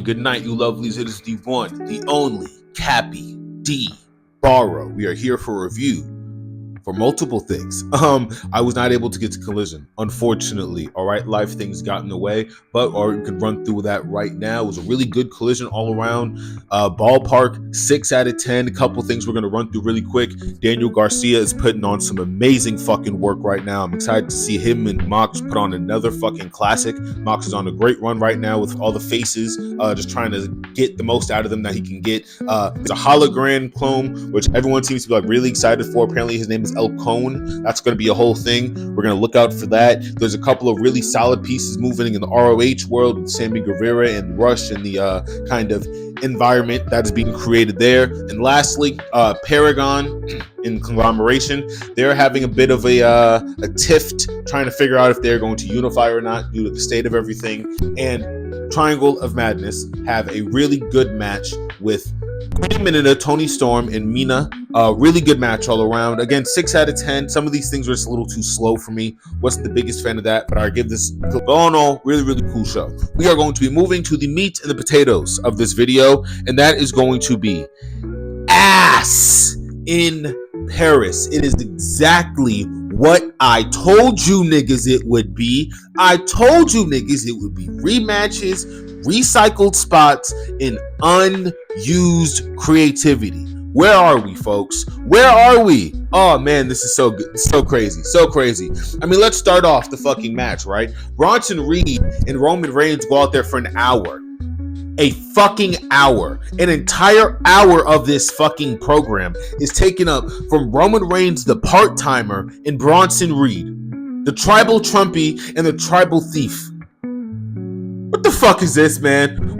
good night, you lovelies. It is the one, the only, Cappy D. Barrow. We are here for a review for multiple things. I was not able to get to Collision, unfortunately. All right, life things got in the way, but we can run through that right now. It was a really good Collision all around. Ballpark, 6 out of 10. A couple things we're gonna run through really quick. Daniel Garcia is putting on some amazing fucking work right now. I'm excited to see him and Mox put on another fucking classic. Mox is on a great run right now with all the faces, just trying to get the most out of them that he can get. It's a hologram clone, which everyone seems to be like really excited for. Apparently his name is El Cone. That's going to be a whole thing. We're going to look out for that. There's a couple of really solid pieces moving in the ROH world with Sammy Guevara and Rush and the kind of environment that is being created there. And lastly, Paragon in Conglomeration, they're having a bit of a tiff, trying to figure out if they're going to unify or not due to the state of everything. And Triangle of Madness have a really good match with Minita, Tony Storm, and Mina. Really good match all around. Again, 6 out of 10. Some of these things were just a little too slow for me. Wasn't the biggest fan of that, but I give this all in all really, really cool show. We are going to be moving to the meat and the potatoes of this video, and that is going to be ass in Paris. It is exactly what I told you niggas it would be. I told you niggas it would be rematches, recycled spots, and unused creativity. Where are we, folks? Where are we? Oh man, this is so good. It's so crazy. So crazy. I mean, let's start off the fucking match, right? Bronson Reed and Roman Reigns go out there for an hour. A fucking hour. An entire hour of this fucking program is taken up from Roman Reigns, the part-timer, and Bronson Reed, the tribal Trumpy and the tribal thief. What the fuck is this, man?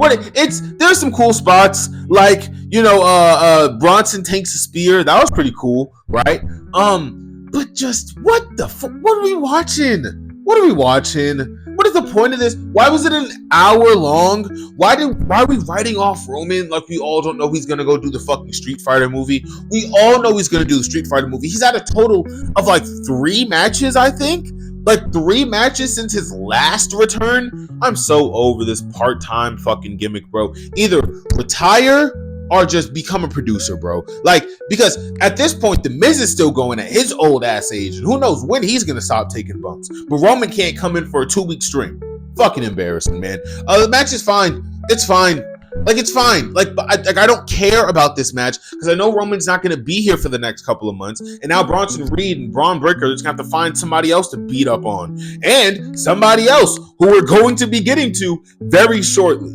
There's some cool spots, like, you know, Bronson tanks a spear. That was pretty cool, right? But just what the fuck? What are we watching? What are we watching? What is the point of this? Why was it an hour long? Why are we writing off Roman like we all don't know he's gonna go do the fucking Street Fighter movie? We all know he's gonna do the Street Fighter movie. He's had a total of like 3 matches, I think. Like 3 matches since his last return. I'm so over this part-time fucking gimmick, bro. Either retire or just become a producer, bro. Like, because at this point, The Miz is still going at his old ass age. And who knows when he's gonna stop taking bumps. But Roman can't come in for a 2-week string. Fucking embarrassing, man. The match is fine. It's fine. Like, it's fine. Like, I don't care about this match because I know Roman's not going to be here for the next couple of months. And now Bronson Reed and Braun Breaker are just going to have to find somebody else to beat up on. And somebody else who we're going to be getting to very shortly.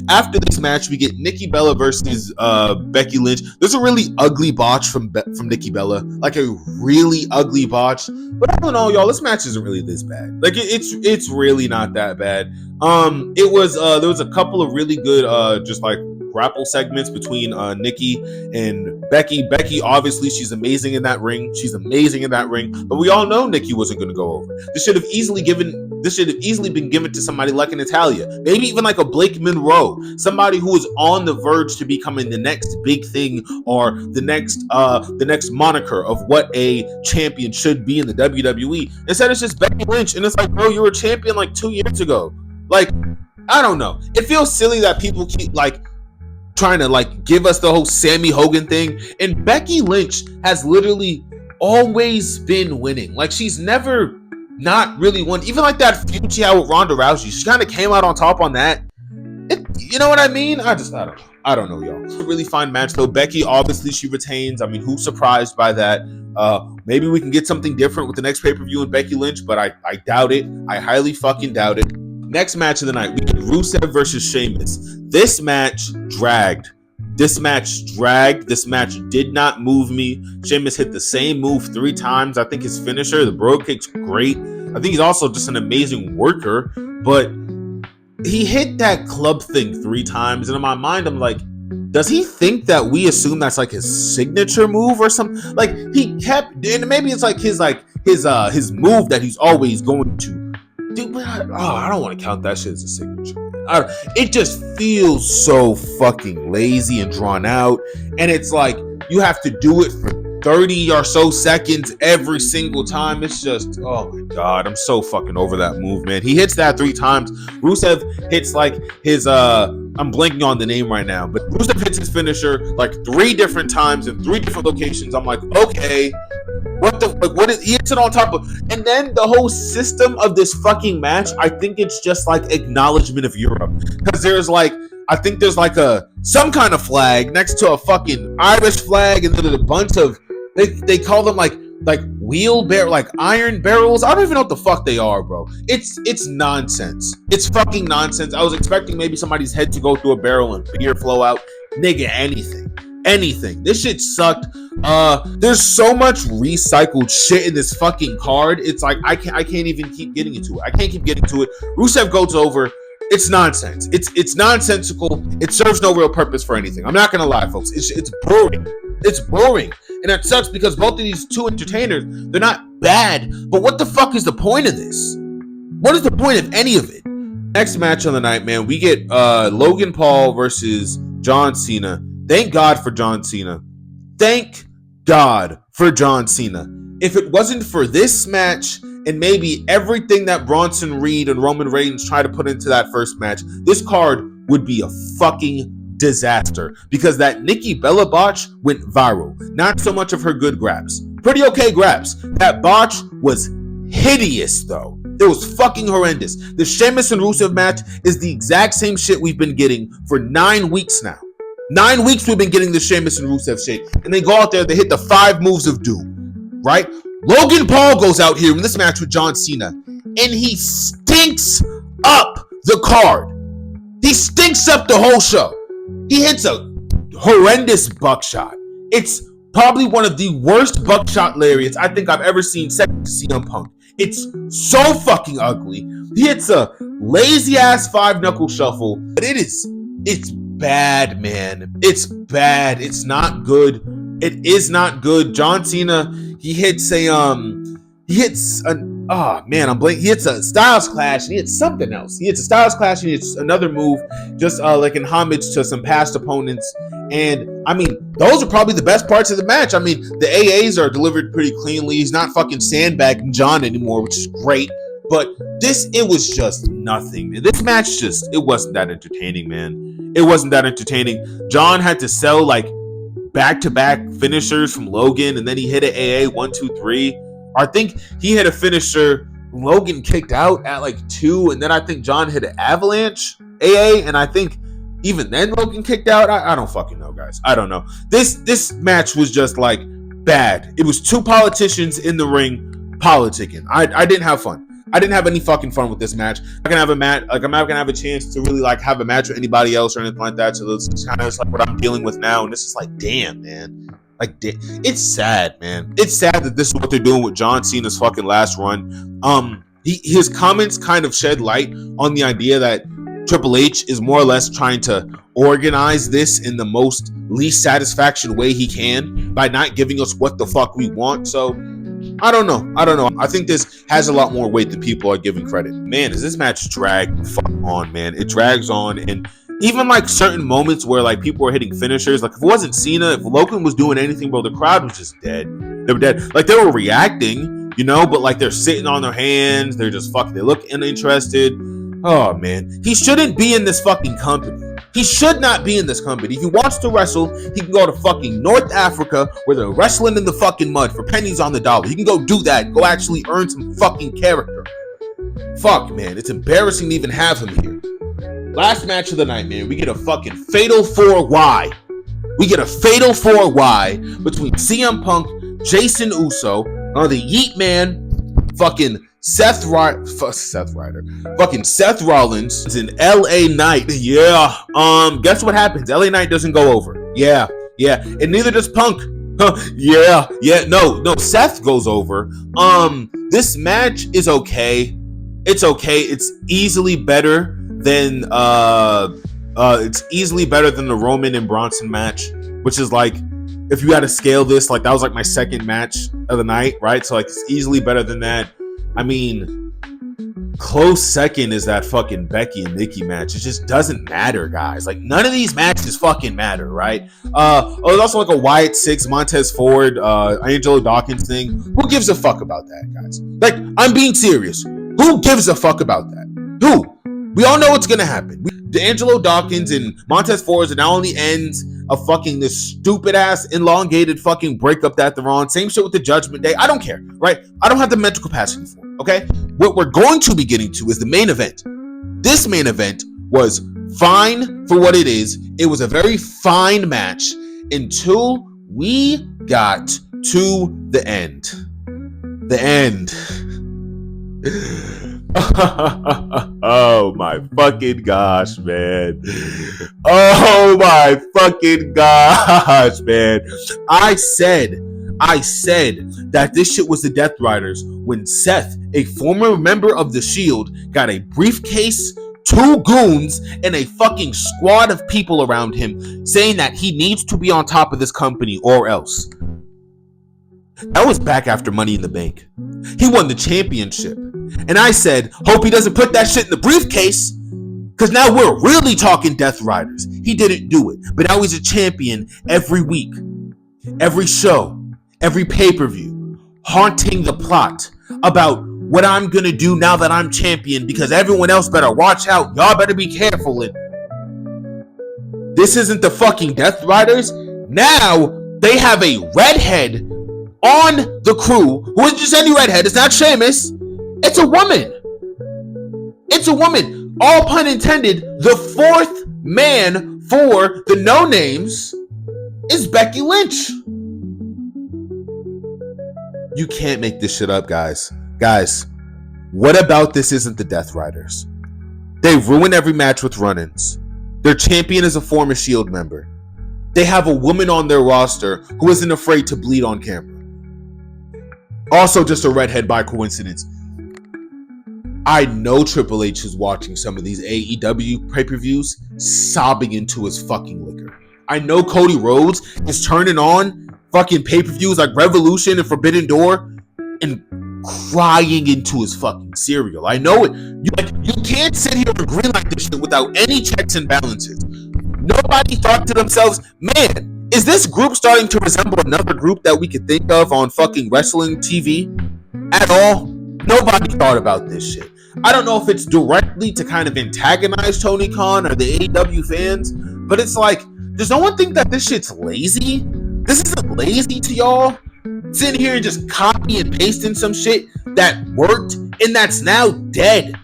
After this match, we get Nikki Bella versus Becky Lynch. There's a really ugly botch from Nikki Bella. Like, a really ugly botch. But I don't know, y'all. This match isn't really this bad. Like, it's really not that bad. There was a couple of really good just like grapple segments between Nikki and Becky. Becky, obviously, she's amazing in that ring. But we all know Nikki wasn't going to go over. This should have easily been given to somebody like an Natalya, maybe even like a Blake Monroe, somebody who is on the verge to becoming the next big thing or the next moniker of what a champion should be in the WWE. Instead, it's just Becky Lynch, and it's like, bro, you were a champion like 2 years ago. Like, I don't know. It feels silly that people keep like trying to like give us the whole Sammy Hogan thing. And Becky Lynch has literally always been winning. Like, she's never not really won. Even like that feud she had with Ronda Rousey, she kind of came out on top on that. You know what I mean? I don't know, y'all. It's a really fine match though. Becky, obviously, she retains. I mean, who's surprised by that? Maybe we can get something different with the next pay-per-view with Becky Lynch, but I doubt it. I highly fucking doubt it. Next match of the night, we get Rusev versus Sheamus. This match dragged. This match did not move me. Sheamus hit the same move 3 times. I think his finisher, the bro kick's great. I think he's also just an amazing worker, but he hit that club thing 3 times. And in my mind, I'm like, does he think that we assume that's like his signature move or something? Like, he kept, and maybe it's like his move that he's always going to. Dude, but I don't want to count that shit as a signature. It just feels so fucking lazy and drawn out. And it's like, you have to do it for 30 or so seconds every single time. It's just, oh my God, I'm so fucking over that move, man. He hits that 3 times. Rusev hits like his I'm blanking on the name right now, but Rusev hits his finisher like 3 different times in 3 different locations. I'm like, okay, what is he hits it on top of? And then the whole system of this fucking match, I think it's just like acknowledgement of Europe, because there's like, I think there's like some kind of flag next to a fucking Irish flag, and then there's a bunch of they call them like wheelbarrow, like iron barrels. I don't even know what the fuck they are, bro. It's nonsense. It's fucking nonsense. I was expecting maybe somebody's head to go through a barrel and beer flow out. Nigga, anything. This shit sucked. There's so much recycled shit in this fucking card. It's like I can't even keep getting into it. I can't keep getting to it. Rusev goes over. It's nonsense. It's nonsensical. It serves no real purpose for anything. I'm not gonna lie, folks. It's boring. It's boring. And that sucks because both of these two entertainers, they're not bad, but what the fuck is the point of this? What is the point of any of it? Next match on the night, man, we get Logan Paul versus John Cena. Thank God for John Cena. Thank God for John Cena. If it wasn't for this match and maybe everything that Bronson Reed and Roman Reigns tried to put into that first match, this card would be a fucking disaster, because that Nikki Bella botch went viral. Not so much of her good grabs. Pretty okay grabs. That botch was hideous, though. It was fucking horrendous. The Sheamus and Rusev match is the exact same shit we've been getting for 9 weeks now. 9 weeks we've been getting the Sheamus and Rusev shit, and they go out there, they hit the 5 moves of doom, right? Logan Paul goes out here in this match with John Cena, and he stinks up the card. He stinks up the whole show. He hits a horrendous buckshot. It's probably one of the worst buckshot lariats I think I've ever seen, second to CM Punk. It's so fucking ugly. He hits a lazy ass 5-knuckle shuffle, but it's bad, man. It's bad. It's not good. It is not good. John Cena, he hits a Styles Clash, and he hits something else. He hits a Styles Clash, and he hits another move, just like in homage to some past opponents. And I mean, those are probably the best parts of the match. I mean, the AAs are delivered pretty cleanly. He's not fucking sandbagging John anymore, which is great. But it was just nothing, man. This match it wasn't that entertaining, man. It wasn't that entertaining. John had to sell like back-to-back finishers from Logan, and then he hit an AA 1, 2, 3. I think he hit a finisher. Logan kicked out at like 2, and then I think John hit an avalanche AA, and I think even then Logan kicked out. I don't fucking know, guys. I don't know. This match was just like bad. It was 2 politicians in the ring politicking. I didn't have fun. I didn't have any fucking fun with this match. I'm not gonna have a chance to really like have a match with anybody else or anything like that. So it's kind of like what I'm dealing with now, and this is like, damn, man. Like, it's sad, man. It's sad that this is what they're doing with John Cena's fucking last run. His comments kind of shed light on the idea that Triple H is more or less trying to organize this in the most least satisfaction way he can by not giving us what the fuck we want. So I don't know. I think this has a lot more weight than people are giving credit. Man, does this match drag the fuck on, man? It drags on, and even like certain moments where like people were hitting finishers, like if it wasn't Cena, if Logan was doing anything, bro, the crowd was just dead. They were dead. Like they were reacting, you know, but like they're sitting on their hands. They're just fucking, they look uninterested. Oh man, he shouldn't be in this fucking company. He should not be in this company. If he wants to wrestle, he can go to fucking North Africa where they're wrestling in the fucking mud for pennies on the dollar. He can go do that and go actually earn some fucking character. Fuck, man. It's embarrassing to even have him here. Last match of the night, man. We get a fucking fatal 4Y. We get a fatal 4Y between CM Punk, Jason Uso, the Yeet Man, fucking Seth Rollins, and LA Knight. Yeah. Guess what happens? LA Knight doesn't go over. Yeah. And neither does Punk. Yeah. No. Seth goes over. This match is okay. It's okay. It's easily better than the Roman and Bronson match, which is like, if you had to scale this, like that was like my second match of the night, right? So like it's easily better than that. I mean, close second is that fucking Becky and Nikki match. It just doesn't matter, guys. Like none of these matches fucking matter, right? There's also like a Wyatt 6, Montez Ford, Angelo Dawkins thing. Who gives a fuck about that, guys? Like, I'm being serious. Who gives a fuck about that? Who? We all know what's gonna happen. D'Angelo Dawkins and Montez Ford are now on the ends of fucking this stupid ass elongated fucking breakup that they're on. Same shit with the Judgment Day. I don't care, right? I don't have the mental capacity for it, okay? What we're going to be getting to is the main event. This main event was fine for what it is. It was a very fine match until we got to the end. The end. Oh my fucking gosh, man. Oh my fucking gosh, man. I said that this shit was the Death Riders when Seth, a former member of the Shield, got a briefcase, 2 goons, and a fucking squad of people around him saying that he needs to be on top of this company or else. That was back after Money in the Bank. He won the championship. And I said, hope he doesn't put that shit in the briefcase, because now we're really talking Death Riders. He didn't do it, but now he's a champion every week, every show, every pay-per-view, haunting the plot about what I'm gonna do now that I'm champion, because everyone else better watch out. Y'all better be careful. And this isn't the fucking Death Riders. Now they have a redhead on the crew who isn't just any redhead. It's not Sheamus. It's a woman. It's a woman. All pun intended. The 4th man for the No Names is Becky Lynch. You can't make this shit up, guys. Guys, what about this isn't the Death Riders? They ruin every match with run-ins. Their champion is a former Shield member. They have a woman on their roster who isn't afraid to bleed on camera. Also just a redhead by coincidence. I know Triple H is watching some of these AEW pay-per-views sobbing into his fucking liquor. I know Cody Rhodes is turning on fucking pay-per-views like Revolution and Forbidden Door and crying into his fucking cereal. I know it. You can't sit here and agree like this shit without any checks and balances. Nobody thought to themselves, man, is this group starting to resemble another group that we could think of on fucking wrestling TV at all? Nobody thought about this shit. I don't know if it's directly to kind of antagonize Tony Khan or the AEW fans, but it's like, does no one think that this shit's lazy? This isn't lazy to y'all? Sitting here and just copy and pasting some shit that worked and that's now dead.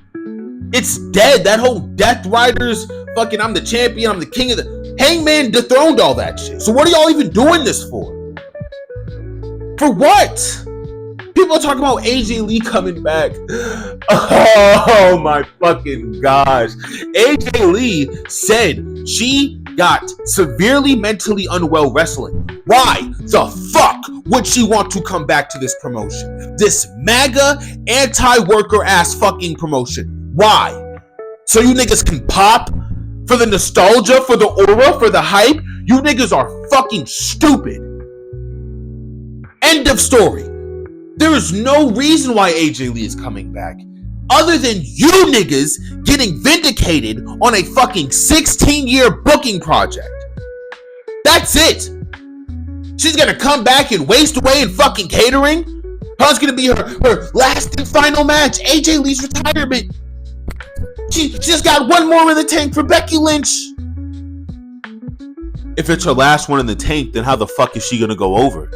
It's dead. That whole Death Riders fucking I'm the champion, I'm the king of the... Hangman dethroned all that shit. So what are y'all even doing this for? For what? People are talking about AJ Lee coming back. Oh my fucking gosh. AJ Lee said she got severely mentally unwell wrestling. Why the fuck would she want to come back to this promotion? This MAGA anti-worker ass fucking promotion. Why? So you niggas can pop? For the nostalgia? For the aura? For the hype? You niggas are fucking stupid. End of story. There is no reason why AJ Lee is coming back other than you niggas getting vindicated on a fucking 16-year booking project. That's it. She's gonna come back and waste away in fucking catering? How's gonna be her last and final match? AJ Lee's retirement. She just got one more in the tank for Becky Lynch. If it's her last one in the tank, then how the fuck is she gonna go over?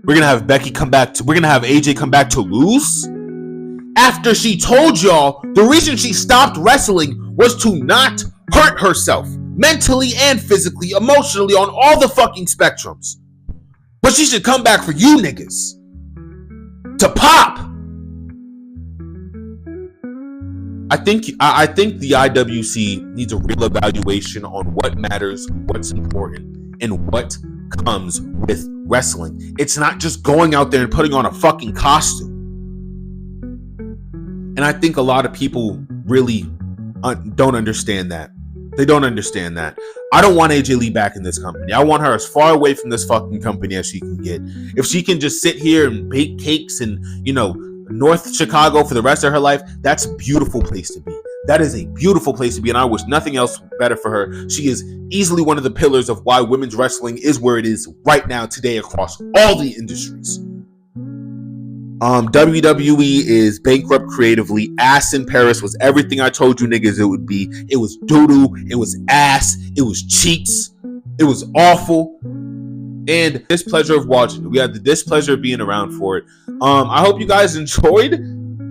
We're gonna have Becky come back we're gonna have AJ come back to lose? After she told y'all the reason she stopped wrestling was to not hurt herself mentally and physically, emotionally, on all the fucking spectrums. But she should come back for you niggas to pop. I think the IWC needs a real evaluation on what matters, what's important, and what comes with wrestling. It's not just going out there and putting on a fucking costume. And I think a lot of people really don't understand that. They don't understand that. I don't want AJ Lee back in this company. I want her as far away from this fucking company as she can get. If she can just sit here and bake cakes in, North Chicago for the rest of her life, that's a beautiful place to be. That is a beautiful place to be, and I wish nothing else better for her. She is easily one of the pillars of why women's wrestling is where it is right now today across all the industries. WWE is bankrupt creatively. Ass in Paris was everything I told you niggas it would be. It was doo-doo. It was ass. It was cheeks. It was awful. And displeasure of watching it. We had the displeasure of being around for it. I hope you guys enjoyed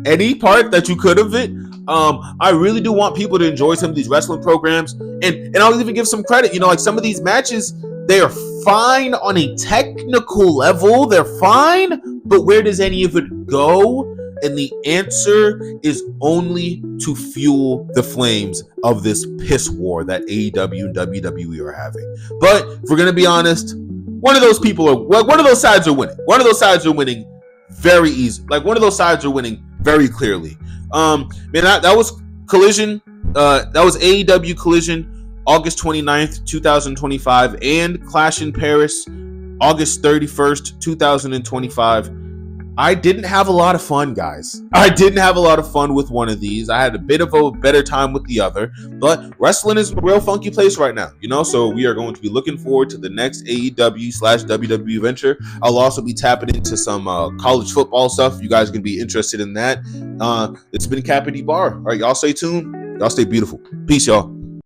any part that you could of it. I really do want people to enjoy some of these wrestling programs, and I'll even give some credit. You know, like some of these matches, they are fine on a technical level. They're fine, but where does any of it go? And the answer is only to fuel the flames of this piss war that AEW and WWE are having. But if we're gonna be honest, one of those sides are winning. One of those sides are winning very easy. Like one of those sides are winning very clearly. Man, that was Collision. That was AEW Collision, August 29th, 2025, and Clash in Paris, August 31st, 2025. I didn't have a lot of fun, guys. I didn't have a lot of fun with one of these. I had a bit of a better time with the other, but wrestling is a real funky place right now, you know? So we are going to be looking forward to the next AEW/WWE venture. I'll also be tapping into some college football stuff. You guys can be interested in that. It's been Cappy D Bar. All right, y'all stay tuned. Y'all stay beautiful. Peace, y'all.